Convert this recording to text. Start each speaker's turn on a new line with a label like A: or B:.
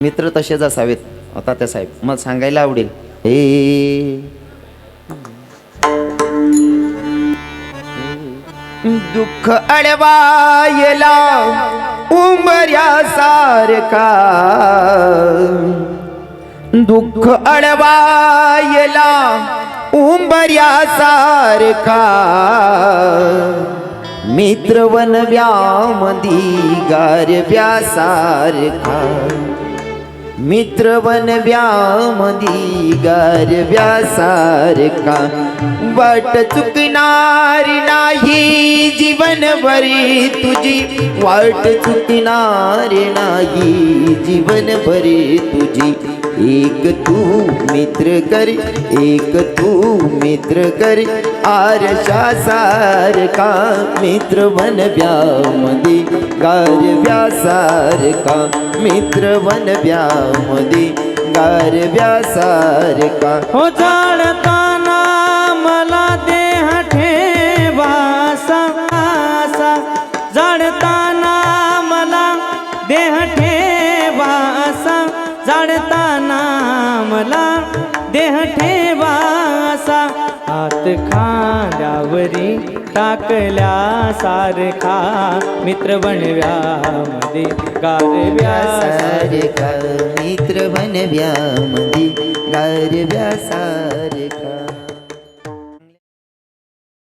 A: मित्र तसेच असावेत तात्या साहेब, मला सांगायला आवडेल. हे दुःख अडवायला उंबऱ्यासारखा, दुःख अडवायला उंबऱ्यासारखा, मित्र वनव्यामधी गारव्यासारखा, मित्र वनव्यामधी गारव्यासारखा, वाट चुकणारी नाही जीवनभरी तुझी, वाट चुकणारी नाही जीवनभरी तुझी, एक तू मित्र कर, एक तू मित्र कर, आरशासारखा, मित्र वनव्यामधी गारव्यासारखा, मित्र वनव्यामधी गारव्यासारखा.
B: हो जाणताना मला देह ठेवासा, जाणताना मला देह ठेवासा, जाणताना मला देह ठेवासा, हात खांद्यावरी टाकल्यासारखा, मित्र वनव्यामध्ये गारव्यासारखा,
A: मित्र वनव्यामधी गारव्यासारखा.